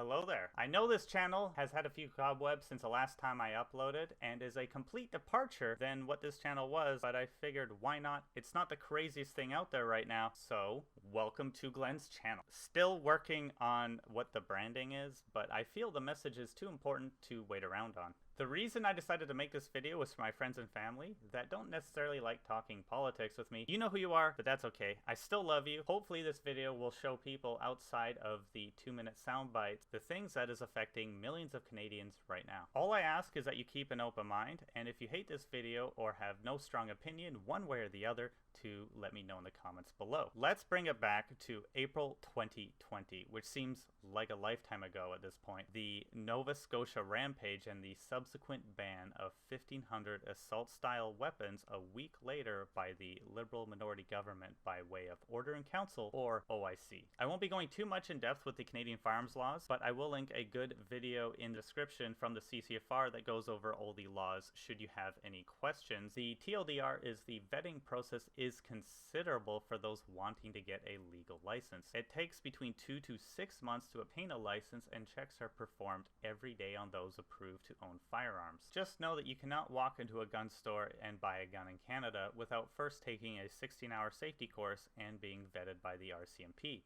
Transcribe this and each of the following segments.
Hello there. I know this channel has had a few cobwebs since the last time I uploaded and is a complete departure than what this channel was, but I figured why not? It's not the craziest thing out there right now, so welcome to Glenn's channel. Still working on what the branding is, but I feel the message is too important to wait around on. The reason I decided to make this video was for my friends and family that don't necessarily like talking politics with me. You know who you are, but that's okay. I still love you. Hopefully this video will show people outside of the 2-minute sound bites the things that is affecting millions of Canadians right now. All I ask is that you keep an open mind, and if you hate this video or have no strong opinion one way or the other, to let me know in the comments below. Let's bring it back to April 2020, which seems like a lifetime ago at this point. The Nova Scotia rampage and the subsequent ban of 1,500 assault-style weapons a week later by the Liberal minority government by way of Order in Council, or OIC. I won't be going too much in depth with the Canadian firearms laws, but I will link a good video in the description from the CCFR that goes over all the laws should you have any questions. The TLDR is the vetting process is considerable for those wanting to get a legal license. It takes between 2 to 6 months to obtain a license, and checks are performed every day on those approved to own firearms. Just know that you cannot walk into a gun store and buy a gun in Canada without first taking a 16-hour safety course and being vetted by the RCMP.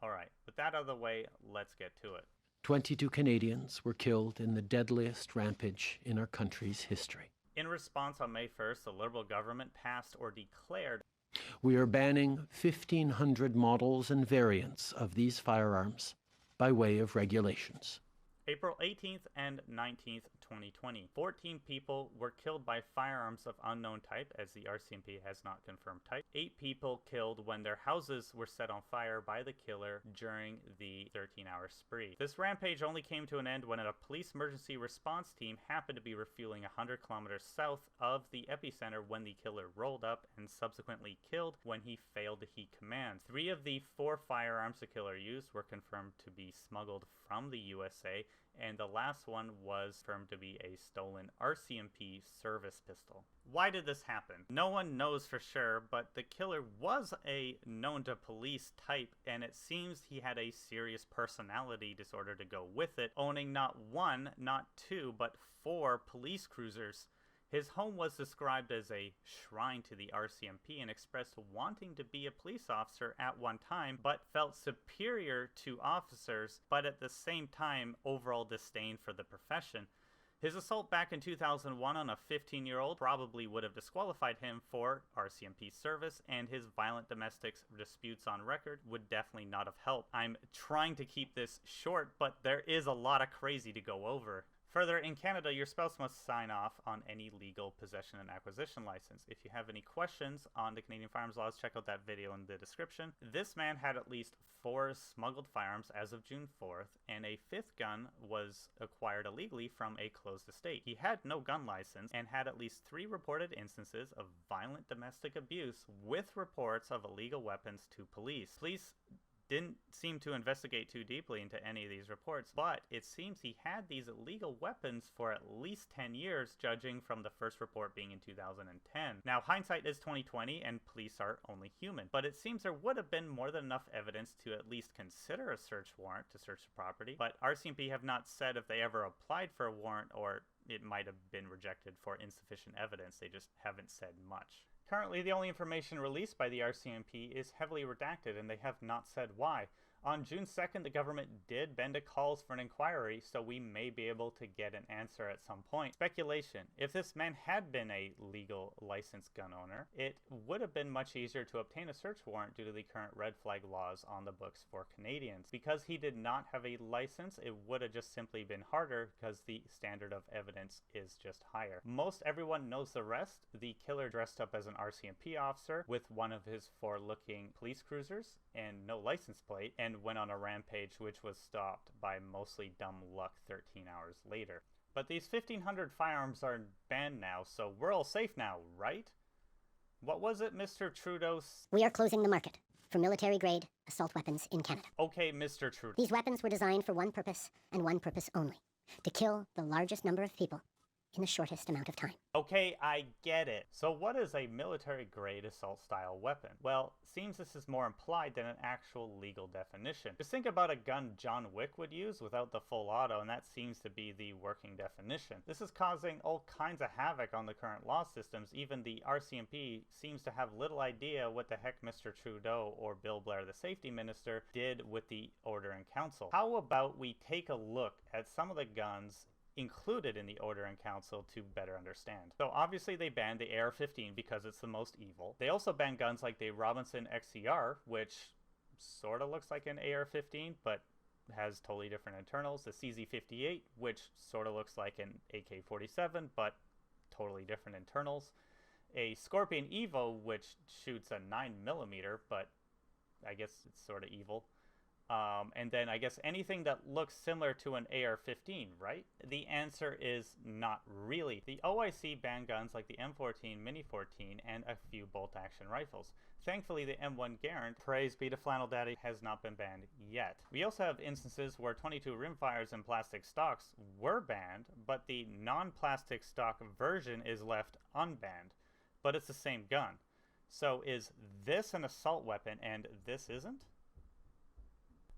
Alright, with that out of the way, let's get to it. 22 Canadians were killed in the deadliest rampage in our country's history. In response, on May 1st, the Liberal government passed or declared We are banning 1,500 models and variants of these firearms by way of regulations. April 18th and 19th, 2020. 14 people were killed by firearms of unknown type, as the RCMP has not confirmed type. 8 people killed when their houses were set on fire by the killer during the 13-hour spree. This rampage only came to an end when a police emergency response team happened to be refueling 100 kilometers south of the epicenter when the killer rolled up and subsequently killed when he failed to heed commands. 3 of the 4 firearms the killer used were confirmed to be smuggled from the USA, and the last one was confirmed to be a stolen RCMP service pistol. Why did this happen? No one knows for sure, but the killer was a known to police type, and it seems he had a serious personality disorder to go with it, owning not 1, not 2, but 4 police cruisers. His home was described as a shrine to the RCMP and expressed wanting to be a police officer at one time, but felt superior to officers, but at the same time overall disdain for the profession. His assault back in 2001 on a 15-year-old probably would have disqualified him for RCMP service, and his violent domestic disputes on record would definitely not have helped. I'm trying to keep this short, but there is a lot of crazy to go over. Further, in Canada, your spouse must sign off on any legal possession and acquisition license. If you have any questions on the Canadian firearms laws, check out that video in the description. This man had at least 4 smuggled firearms as of June 4th, and a 5th gun was acquired illegally from a closed estate. He had no gun license and had at least 3 reported instances of violent domestic abuse with reports of illegal weapons to police. Police didn't seem to investigate too deeply into any of these reports, but it seems he had these illegal weapons for at least 10 years, judging from the first report being in 2010. Now, hindsight is 2020, and police are only human, but it seems there would have been more than enough evidence to at least consider a search warrant to search the property, but RCMP have not said if they ever applied for a warrant, or it might have been rejected for insufficient evidence. They just haven't said much. Currently, the only information released by the RCMP is heavily redacted, and they have not said why. On June 2nd, the government did bend to calls for an inquiry, so we may be able to get an answer at some point. Speculation. If this man had been a legal licensed gun owner, it would have been much easier to obtain a search warrant due to the current red flag laws on the books for Canadians. Because he did not have a license, it would have just simply been harder because the standard of evidence is just higher. Most everyone knows the rest. The killer dressed up as an RCMP officer with one of his forward-looking police cruisers and no license plate, and went on a rampage which was stopped by mostly dumb luck 13 hours later. But these 1,500 firearms are banned now, so we're all safe now, right? What was it, Mr. Trudeau? We are closing the market for military-grade assault weapons in Canada. Okay, Mr. Trudeau. These weapons were designed for one purpose and one purpose only: to kill the largest number of people in the shortest amount of time. Okay, I get it. So what is a military-grade assault-style weapon? Well, seems this is more implied than an actual legal definition. Just think about a gun John Wick would use without the full auto, and that seems to be the working definition. This is causing all kinds of havoc on the current law systems. Even the RCMP seems to have little idea what the heck Mr. Trudeau or Bill Blair, the safety minister, did with the Order in Council. How about we take a look at some of the guns included in the Order in Council to better understand. So obviously they banned the AR-15 because it's the most evil. They also banned guns like the Robinson XCR, which sort of looks like an AR-15, but has totally different internals. The CZ-58, which sort of looks like an AK-47, but totally different internals. A Scorpion Evo, which shoots a 9mm, but I guess it's sort of evil. And then I guess anything that looks similar to an AR-15, right? The answer is not really. The OIC banned guns like the M14, Mini-14, and a few bolt-action rifles. Thankfully, the M1 Garand, praise be to Flannel Daddy, has not been banned yet. We also have instances where 22 rimfires and plastic stocks were banned, but the non-plastic stock version is left unbanned. But it's the same gun. So is this an assault weapon and this isn't?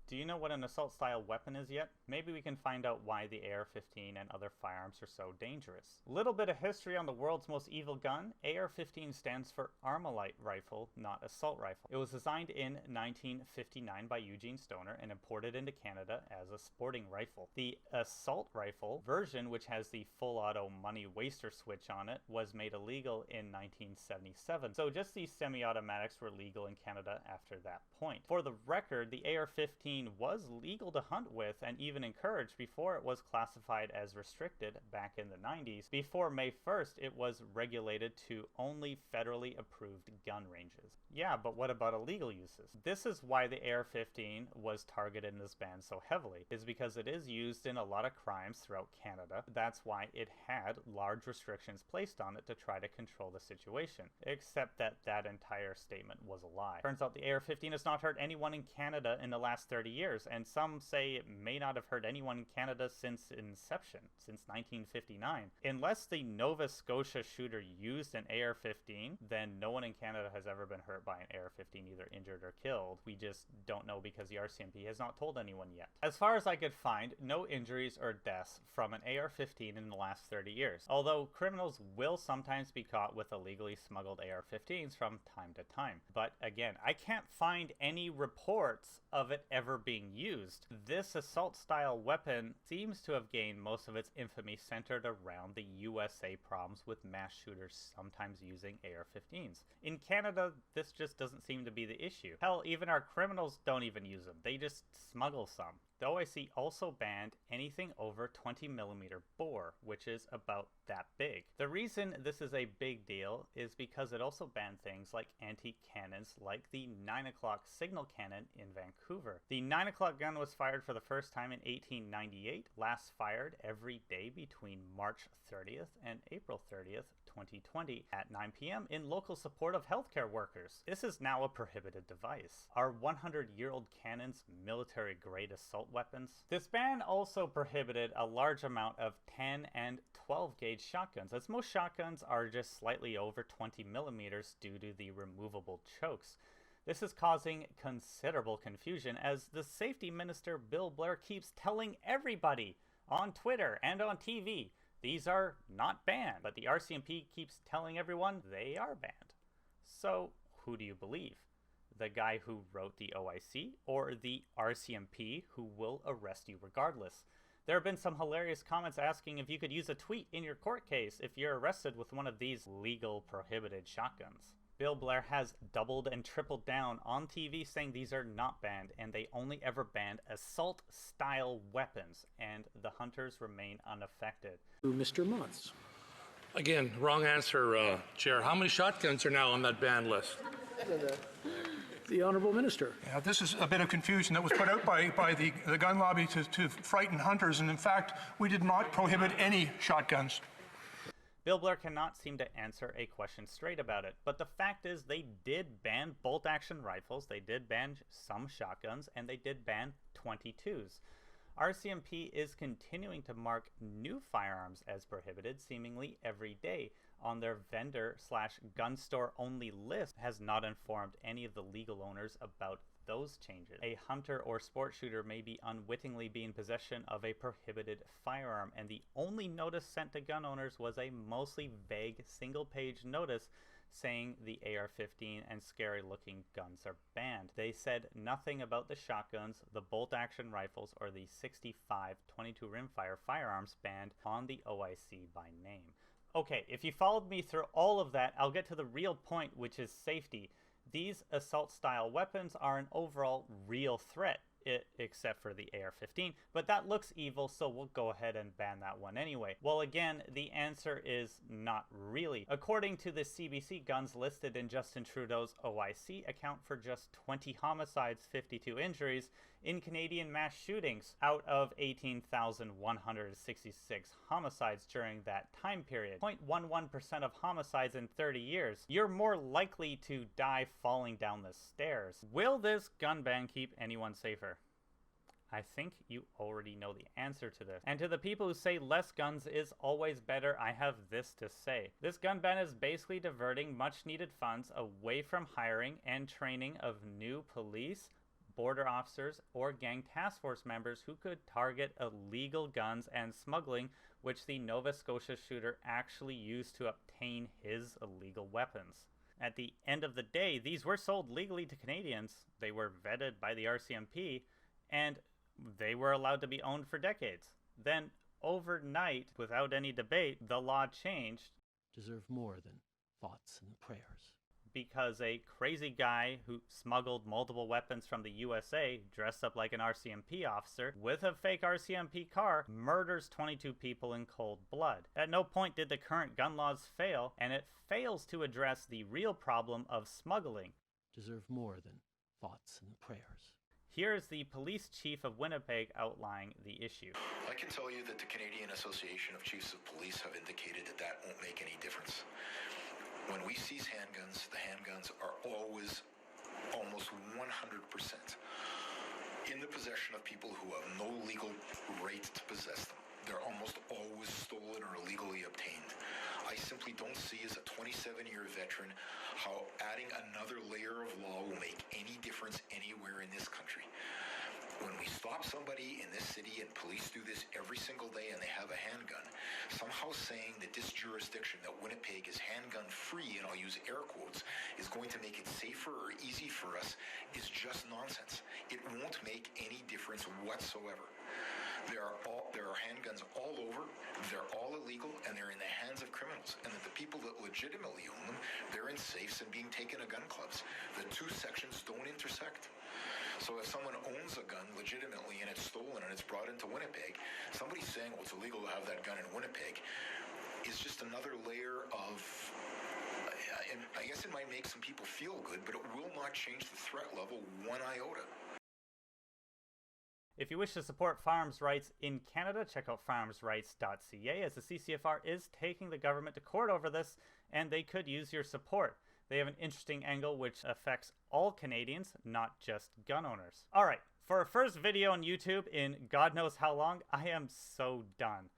Do you know what an assault-style weapon is yet? Maybe we can find out why the AR-15 and other firearms are so dangerous. Little bit of history on the world's most evil gun. AR-15 stands for Armalite Rifle, not Assault Rifle. It was designed in 1959 by Eugene Stoner and imported into Canada as a sporting rifle. The Assault Rifle version, which has the full-auto money waster switch on it, was made illegal in 1977. So just these semi-automatics were legal in Canada after that point. For the record, the AR-15 was legal to hunt with and even encouraged before it was classified as restricted back in the 90s. Before May 1st, it was regulated to only federally approved gun ranges. Yeah, but what about illegal uses? This is why the AR-15 was targeted in this ban so heavily, is because it is used in a lot of crimes throughout Canada. That's why it had large restrictions placed on it to try to control the situation, except that that entire statement was a lie. Turns out the AR-15 has not hurt anyone in Canada in the last 30 years, and some say it may not have hurt anyone in Canada since inception, since 1959. Unless the Nova Scotia shooter used an AR-15, then no one in Canada has ever been hurt by an AR-15, either injured or killed. We just don't know because the RCMP has not told anyone yet. As far as I could find, no injuries or deaths from an AR-15 in the last 30 years, although criminals will sometimes be caught with illegally smuggled AR-15s from time to time. But again, I can't find any reports of it ever being used. This assault-style weapon seems to have gained most of its infamy centered around the USA problems with mass shooters sometimes using AR-15s. In Canada, this just doesn't seem to be the issue. Hell, even our criminals don't even use them. They just smuggle some. The OIC also banned anything over 20mm bore, which is about that big. The reason this is a big deal is because it also banned things like antique cannons like the 9 o'clock signal cannon in Vancouver. The 9 o'clock gun was fired for the first time in 1898, last fired every day between March 30th and April 30th, 2020 at 9 p.m. in local support of healthcare workers. This is now a prohibited device. Are 100-year-old cannons military-grade assault weapons? This ban also prohibited a large amount of 10 and 12 gauge shotguns, as most shotguns are just slightly over 20mm due to the removable chokes. This is causing considerable confusion as the safety minister Bill Blair keeps telling everybody on Twitter and on TV these are not banned, but the RCMP keeps telling everyone they are banned. So who do you believe? The guy who wrote the OIC or the RCMP who will arrest you regardless? There have been some hilarious comments asking if you could use a tweet in your court case if you're arrested with one of these legal prohibited shotguns. Bill Blair has doubled and tripled down on TV saying these are not banned and they only ever banned assault-style weapons, and the hunters remain unaffected. Mr. Motz. Again, wrong answer, Chair. How many shotguns are now on that ban list? The Honourable Minister. Yeah, this is a bit of confusion that was put out by the gun lobby to frighten hunters, and in fact, we did not prohibit any shotguns. Bill Blair cannot seem to answer a question straight about it, but the fact is they did ban bolt-action rifles, they did ban some shotguns, and they did ban 22s. RCMP is continuing to mark new firearms as prohibited seemingly every day on their vendor/gun store only list. Has not informed any of the legal owners about those changes. A hunter or sport shooter may be unwittingly be in possession of a prohibited firearm, and the only notice sent to gun owners was a mostly vague single-page notice saying the AR-15 and scary-looking guns are banned. They said nothing about the shotguns, the bolt-action rifles, or the 65 22 rimfire firearms banned on the OIC by name. Okay, if you followed me through all of that, I'll get to the real point, which is safety. These assault-style weapons are an overall real threat, except for the AR-15, but that looks evil, so we'll go ahead and ban that one anyway. Well, again, the answer is not really. According to the CBC, guns listed in Justin Trudeau's OIC account for just 20 homicides, 52 injuries in Canadian mass shootings out of 18,166 homicides during that time period. 0.11% of homicides in 30 years. You're more likely to die falling down the stairs. Will this gun ban keep anyone safer? I think you already know the answer to this. And to the people who say less guns is always better, I have this to say. This gun ban is basically diverting much needed funds away from hiring and training of new police, border officers, or gang task force members who could target illegal guns and smuggling, which the Nova Scotia shooter actually used to obtain his illegal weapons. At the end of the day, these were sold legally to Canadians, they were vetted by the RCMP, and they were allowed to be owned for decades. Then, overnight, without any debate, the law changed. Deserve more than thoughts and prayers. Because a crazy guy who smuggled multiple weapons from the USA, dressed up like an RCMP officer, with a fake RCMP car, murders 22 people in cold blood. At no point did the current gun laws fail, and it fails to address the real problem of smuggling. Deserve more than thoughts and prayers. Here is the police chief of Winnipeg outlining the issue. I can tell you that the Canadian Association of Chiefs of Police have indicated that that won't make any difference. When we seize handguns, the handguns are always almost 100% in the possession of people who have no legal right to possess them. They're almost always stolen or illegally obtained. I simply don't see, as a 27-year veteran, how adding another layer of law will make any difference anywhere in this country. When we stop somebody in this city, and police do this every single day, and they have a handgun, somehow saying that this jurisdiction, that Winnipeg is handgun-free, and I'll use air quotes, is going to make it safer or easy for us is just nonsense. It won't make any difference whatsoever. There are handguns all over, they're all illegal, and they're in the hands of criminals. And that the people that legitimately own them, they're in safes and being taken to gun clubs. The two sections don't intersect. So if someone owns a gun legitimately and it's stolen and it's brought into Winnipeg, somebody saying, well, it's illegal to have that gun in Winnipeg is just another layer of, I guess it might make some people feel good, but it will not change the threat level one iota. If you wish to support firearms rights in Canada, check out firearmsrights.ca, as the CCFR is taking the government to court over this, and they could use your support. They have an interesting angle which affects all Canadians, not just gun owners. Alright, for our first video on YouTube in God knows how long, I am so done.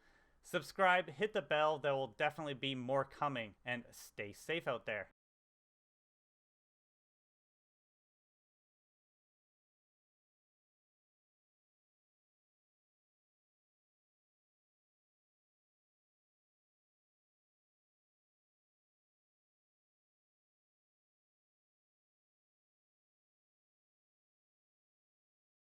Subscribe, hit the bell, there will definitely be more coming, and stay safe out there.